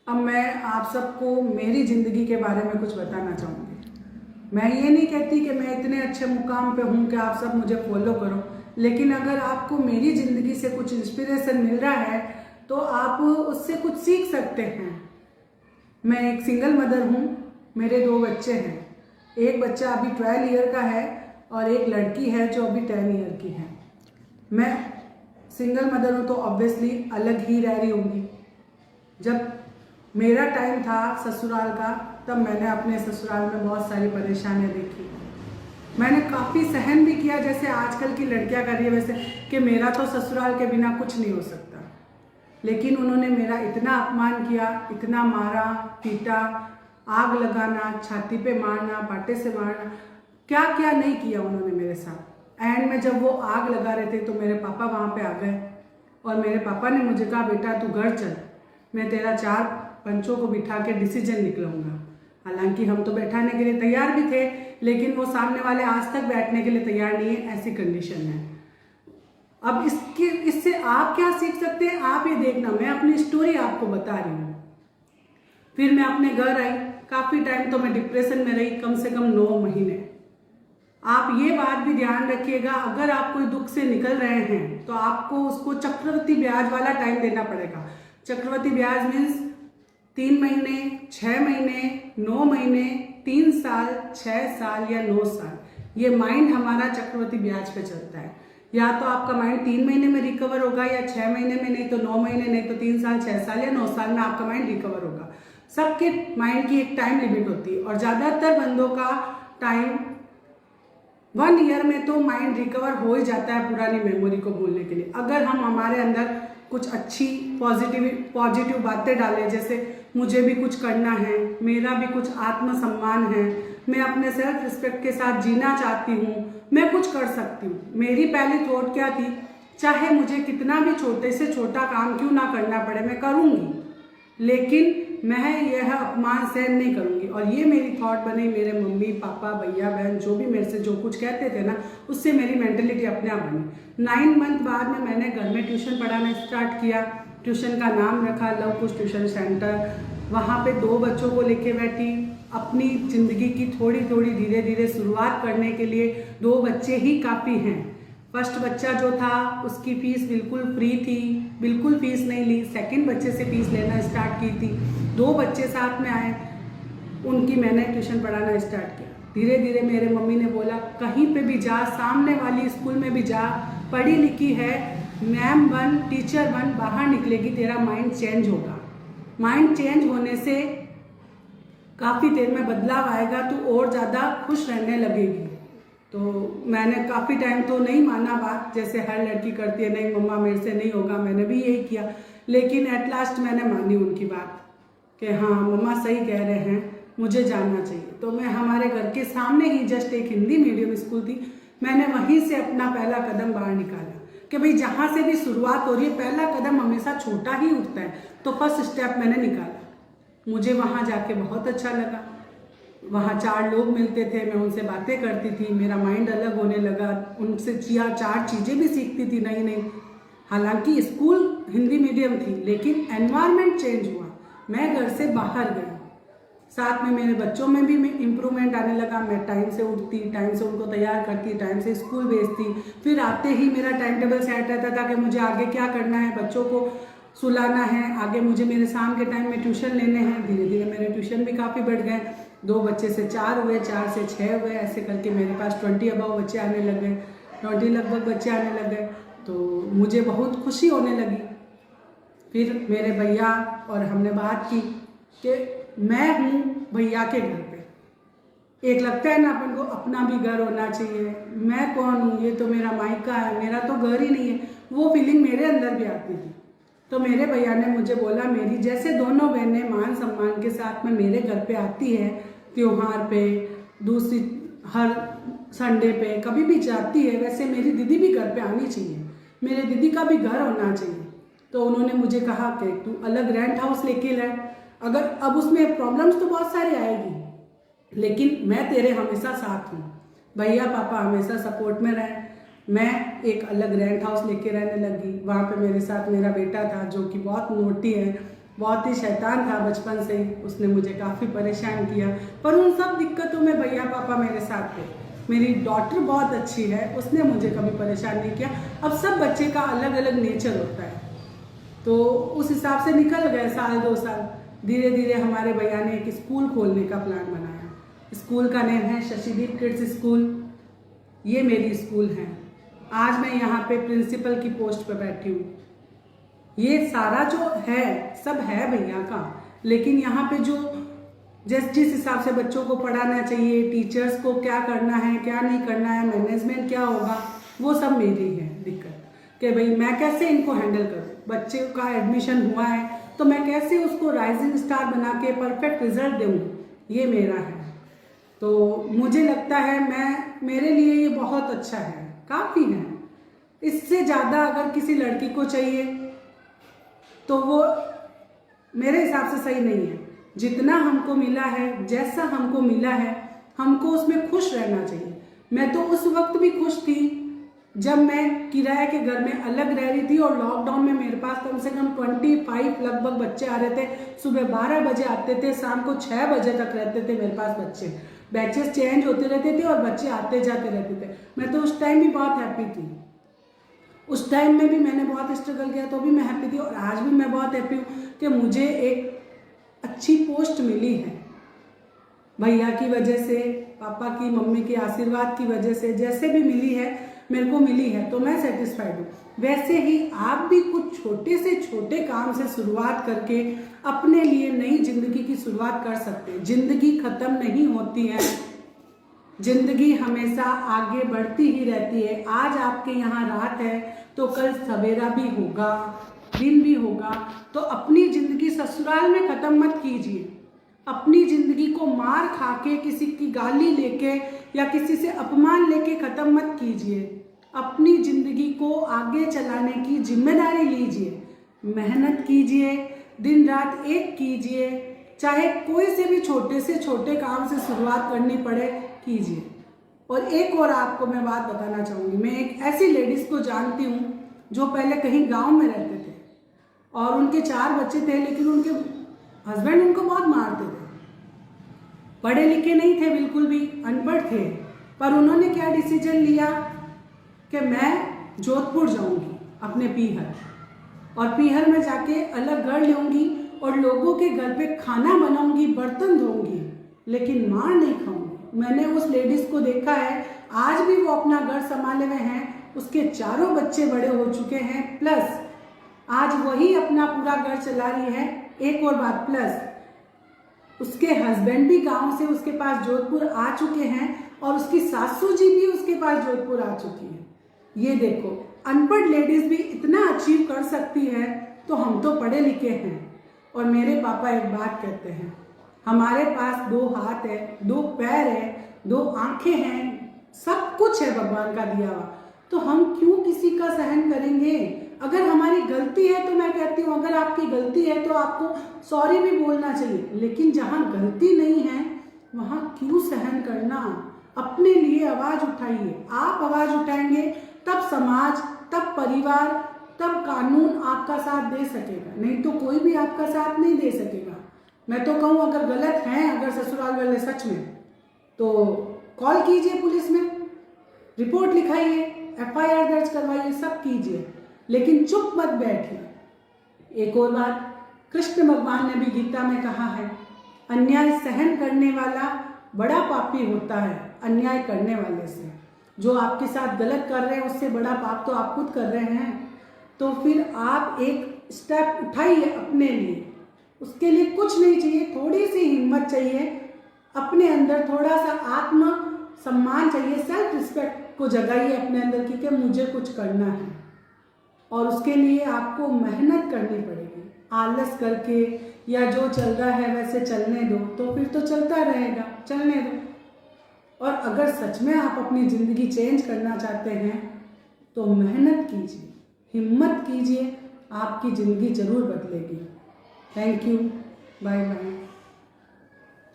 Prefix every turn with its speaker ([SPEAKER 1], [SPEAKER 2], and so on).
[SPEAKER 1] अब मैं आप सबको मेरी ज़िंदगी के बारे में कुछ बताना चाहूँगी। मैं ये नहीं कहती कि मैं इतने अच्छे मुकाम पे हूँ कि आप सब मुझे फॉलो करो, लेकिन अगर आपको मेरी ज़िंदगी से कुछ इंस्पिरेशन मिल रहा है तो आप उससे कुछ सीख सकते हैं। मैं एक सिंगल मदर हूँ, मेरे 2 बच्चे हैं। एक बच्चा अभी 12 ईयर का है और एक लड़की है जो अभी 10 ईयर की है। मैं सिंगल मदर हूँ तो ऑब्वियसली अलग ही रह रही होंगी। जब मेरा टाइम था ससुराल का, तब मैंने अपने ससुराल में बहुत सारी परेशानियाँ देखी। मैंने काफ़ी सहन भी किया, जैसे आजकल की लड़कियाँ कर रही है वैसे, कि मेरा तो ससुराल के बिना कुछ नहीं हो सकता। लेकिन उन्होंने मेरा इतना अपमान किया, इतना मारा पीटा, आग लगाना, छाती पे मारना, पाटे से मारना, क्या क्या नहीं किया उन्होंने मेरे साथ। एंड में जब वो आग लगा रहे थे तो मेरे पापा वहाँ पे आ गए और मेरे पापा ने मुझे कहा, बेटा तू घर चल, मैं तेरा 4 पंचों को बिठा के डिसीजन निकलूंगा। हालांकि हम तो बैठाने के लिए तैयार भी थे, लेकिन वो सामने वाले आज तक बैठने के लिए तैयार नहीं है, ऐसी कंडीशन है। अब इससे आप क्या सीख सकते हैं, आप ये देखना। मैं अपनी स्टोरी आपको बता रही हूँ। फिर मैं अपने घर आई, काफ़ी टाइम तो मैं डिप्रेशन में रही, कम से कम 9 महीने। आप ये बात भी ध्यान रखिएगा, अगर आप कोई दुख से निकल रहे हैं तो आपको उसको चक्रवृद्धि ब्याज वाला टाइम देना पड़ेगा। चक्रवृद्धि ब्याज मीन्स 3 महीने, 6 महीने, 9 महीने, 3 साल, 6 साल या 9 साल। ये माइंड हमारा चक्रवृद्धि ब्याज पे चलता है। या तो आपका माइंड 3 महीने में रिकवर होगा, या 6 महीने में, नहीं तो 9 महीने, नहीं तो 3 साल, 6 साल या 9 साल में आपका माइंड रिकवर होगा। सबके माइंड की एक टाइम लिमिट होती है और ज़्यादातर बंदों का टाइम 1 ईयर में तो माइंड रिकवर हो ही जाता है पुरानी मेमोरी को भूलने के लिए। अगर हम हमारे अंदर कुछ अच्छी पॉजिटिव बातें डालें, जैसे मुझे भी कुछ करना है, मेरा भी कुछ आत्मसम्मान है, मैं अपने सेल्फ रिस्पेक्ट के साथ जीना चाहती हूँ, मैं कुछ कर सकती हूँ। मेरी पहली थॉट क्या थी, चाहे मुझे कितना भी छोटे से छोटा काम क्यों ना करना पड़े, मैं करूँगी, लेकिन मैं यह अपमान सहन नहीं करूँगी। और ये मेरी थॉट बनी। मेरे मम्मी पापा भैया बहन जो भी मेरे से जो कुछ कहते थे ना, उससे मेरी मेंटलिटी अपने आप बनी। 9 मंथ बाद में मैंने घर में ट्यूशन पढ़ाना स्टार्ट किया। ट्यूशन का नाम रखा लव कुश ट्यूशन सेंटर। वहाँ पे 2 बच्चों को लेके बैठी, अपनी ज़िंदगी की थोड़ी थोड़ी धीरे धीरे शुरुआत करने के लिए। 2 बच्चे ही काफ़ी हैं। फर्स्ट बच्चा जो था उसकी फ़ीस बिल्कुल फ्री थी, बिल्कुल फ़ीस नहीं ली। सेकंड बच्चे से फ़ीस लेना स्टार्ट की थी। 2 बच्चे साथ में आए, उनकी मैंने ट्यूशन पढ़ाना स्टार्ट किया। धीरे धीरे मेरे मम्मी ने बोला, कहीं पे भी जा, सामने वाली स्कूल में भी जा, पढ़ी लिखी है, मैम बन, टीचर बन, बाहर निकलेगी तेरा माइंड चेंज होगा। माइंड चेंज होने से काफ़ी देर में बदलाव आएगा, तू और ज़्यादा खुश रहने लगेगी। तो मैंने काफ़ी टाइम तो नहीं माना बात, जैसे हर लड़की करती है, नहीं मम्मा मेरे से नहीं होगा, मैंने भी यही किया। लेकिन एट लास्ट मैंने मानी उनकी बात कि हाँ मम्मा सही कह रहे हैं, मुझे जानना चाहिए। तो मैं हमारे घर के सामने ही जस्ट एक हिंदी मीडियम स्कूल थी, मैंने वहीं से अपना पहला कदम बाहर निकाला कि भाई जहाँ से भी शुरुआत हो रही है, पहला कदम हमेशा छोटा ही उठता है। तो फर्स्ट स्टेप मैंने निकाला। मुझे वहाँ जाके बहुत अच्छा लगा। वहाँ 4 लोग मिलते थे, मैं उनसे बातें करती थी, मेरा माइंड अलग होने लगा, उनसे 4 चीज़ें भी सीखती थी नई नई। हालांकि स्कूल हिंदी मीडियम थी, लेकिन एनवायरनमेंट चेंज हुआ। मैं घर से बाहर गई, साथ में मेरे बच्चों में भी इम्प्रूवमेंट आने लगा। मैं टाइम से उठती, टाइम से उनको तैयार करती, टाइम से स्कूल भेजती। फिर आते ही मेरा टाइम टेबल सेट रहता था कि मुझे आगे क्या करना है, बच्चों को सुलाना है, आगे मुझे मेरे शाम के टाइम में ट्यूशन लेने हैं। धीरे धीरे मेरे ट्यूशन भी काफ़ी बढ़ गए, 2 बच्चे से 4 हुए, 4 से 6 हुए, ऐसे करके मेरे पास 20 अबव बच्चे आने लगे, 20 लगभग बच्चे आने लगे। तो मुझे बहुत खुशी होने लगी। फिर मेरे भैया और हमने बात की कि मैं हूँ भैया के घर पे। एक लगता है ना अपन को अपना भी घर होना चाहिए, मैं कौन हूँ, ये तो मेरा मायका है, मेरा तो घर ही नहीं है। वो फीलिंग मेरे अंदर भी आती थी। तो मेरे भैया ने मुझे बोला, मेरी जैसे दोनों बहनें मान सम्मान के साथ में मेरे घर पे आती है, त्योहार पे, दूसरी हर संडे पे कभी भी जाती है, वैसे मेरी दीदी भी घर पे आनी चाहिए, मेरे दीदी का भी घर होना चाहिए। तो उन्होंने मुझे कहा कि तू अलग रेंट हाउस लेके ले, अगर अब उसमें प्रॉब्लम्स तो बहुत सारी आएगी, लेकिन मैं तेरे हमेशा साथ हूँ। भैया पापा हमेशा सपोर्ट में रहे। मैं एक अलग रेंट हाउस लेके रहने लगी। वहाँ पे मेरे साथ मेरा बेटा था जो कि बहुत नोटी है, बहुत ही शैतान था बचपन से ही, उसने मुझे काफ़ी परेशान किया। पर उन सब दिक्कतों में भैया पापा मेरे साथ थे। मेरी डॉटर बहुत अच्छी है, उसने मुझे कभी परेशान नहीं किया। अब सब बच्चे का अलग अलग नेचर होता है, तो उस हिसाब से निकल गए साल 2 साल। धीरे धीरे हमारे भैया ने एक स्कूल खोलने का प्लान बनाया। स्कूल का नेम है शशिदीप किड्स स्कूल। ये मेरी स्कूल है। आज मैं यहाँ पे प्रिंसिपल की पोस्ट पे बैठी हूँ। ये सारा जो है सब है भैया का, लेकिन यहाँ पे जो जिस हिसाब से बच्चों को पढ़ाना चाहिए, टीचर्स को क्या करना है क्या नहीं करना है, मैनेजमेंट क्या होगा, वो सब मेरी है दिक्कत कि भाई मैं कैसे इनको हैंडल करूँ। बच्चे का एडमिशन हुआ है तो मैं कैसे उसको राइजिंग स्टार बना के परफेक्ट रिजल्ट दूँ, ये मेरा है। तो मुझे लगता है मेरे लिए ये बहुत अच्छा है, काफ़ी है। इससे ज़्यादा अगर किसी लड़की को चाहिए तो वो मेरे हिसाब से सही नहीं है। जितना हमको मिला है, जैसा हमको मिला है, हमको उसमें खुश रहना चाहिए। मैं तो उस वक्त भी खुश थी जब मैं किराए के घर में अलग रह रही थी और लॉकडाउन में मेरे पास कम से कम 25 लगभग बच्चे आ रहे थे। सुबह 12 बजे आते थे, शाम को 6 बजे तक रहते थे मेरे पास बच्चे। बैचेस चेंज होते रहते थे और बच्चे आते जाते रहते थे। मैं तो उस टाइम भी बहुत हैप्पी थी। उस टाइम में भी मैंने बहुत स्ट्रगल किया तो भी मैं हैप्पी थी, और आज भी मैं बहुत हैप्पी हूँ कि मुझे एक अच्छी पोस्ट मिली है। भैया की वजह से, पापा की मम्मी के आशीर्वाद की वजह से, जैसे भी मिली है मेरे को मिली है, तो मैं सेटिस्फाइड हूँ। वैसे ही आप भी कुछ छोटे से छोटे काम से शुरुआत करके अपने लिए नई जिंदगी की शुरुआत कर सकते हैं। जिंदगी खत्म नहीं होती है, जिंदगी हमेशा आगे बढ़ती ही रहती है। आज आपके यहाँ रात है तो कल सवेरा भी होगा, दिन भी होगा। तो अपनी जिंदगी ससुराल में खत्म मत कीजिए। अपनी जिंदगी को मार खा के, किसी की गाली लेके या किसी से अपमान लेके खत्म मत कीजिए। अपनी जिंदगी को आगे चलाने की जिम्मेदारी लीजिए, मेहनत कीजिए, दिन रात एक कीजिए। चाहे कोई से भी छोटे से छोटे काम से शुरुआत करनी पड़े, कीजिए। और एक और आपको मैं बात बताना चाहूँगी। मैं एक ऐसी लेडीज़ को जानती हूँ जो पहले कहीं गांव में रहते थे और उनके 4 बच्चे थे, लेकिन उनके हस्बैंड उनको बहुत मारते थे। पढ़े लिखे नहीं थे, बिल्कुल भी अनपढ़ थे, पर उन्होंने क्या डिसीजन लिया कि मैं जोधपुर जाऊंगी अपने पीहर, और पीहर में जाके अलग घर लूँगी और लोगों के घर पे खाना बनाऊंगी, बर्तन धोऊंगी, लेकिन मार नहीं खाऊंगी। मैंने उस लेडीज़ को देखा है, आज भी वो अपना घर संभाले हुए हैं। उसके 4 बच्चे बड़े हो चुके हैं, प्लस आज वही अपना पूरा घर चला रही है। एक और बात, प्लस उसके हस्बैंड भी गांव से उसके पास जोधपुर आ चुके हैं और उसकी सासू जी भी उसके पास जोधपुर आ चुकी है। ये देखो, अनपढ़ लेडीज भी इतना अचीव कर सकती है, तो हम तो पढ़े लिखे हैं। और मेरे पापा एक बात कहते हैं, हमारे पास 2 हाथ है, 2 पैर है, 2 आंखें हैं, सब कुछ है भगवान का दिया हुआ, तो हम क्यों किसी का सहन करेंगे। अगर हमारी गलती है तो मैं कहती हूँ, अगर आपकी गलती है तो आपको सॉरी भी बोलना चाहिए, लेकिन जहाँ गलती नहीं है वहाँ क्यों सहन करना। अपने लिए आवाज़ उठाइए। आप आवाज़ उठाएंगे तब समाज, तब परिवार, तब कानून आपका साथ दे सकेगा, नहीं तो कोई भी आपका साथ नहीं दे सकेगा। मैं तो कहूँ, अगर गलत हैं अगर ससुराल वाले सच में, तो कॉल कीजिए पुलिस में, रिपोर्ट लिखाइए, FIR दर्ज करवाइए, सब कीजिए, लेकिन चुप मत बैठिए। एक और बात, कृष्ण भगवान ने भी गीता में कहा है, अन्याय सहन करने वाला बड़ा पापी होता है अन्याय करने वाले से। जो आपके साथ गलत कर रहे हैं उससे बड़ा पाप तो आप खुद कर रहे हैं। तो फिर आप एक स्टेप उठाइए अपने लिए। उसके लिए कुछ नहीं चाहिए, थोड़ी सी हिम्मत चाहिए, अपने अंदर थोड़ा सा आत्म सम्मान चाहिए, सेल्फ रिस्पेक्ट को जगाइए अपने अंदर कि मुझे कुछ करना है, और उसके लिए आपको मेहनत करनी पड़ेगी। आलस करके या जो चल रहा है वैसे चलने दो तो फिर तो चलता रहेगा, चलने दो। और अगर सच में आप अपनी ज़िंदगी चेंज करना चाहते हैं तो मेहनत कीजिए, हिम्मत कीजिए, आपकी ज़िंदगी ज़रूर बदलेगी। Thank you, bye bye.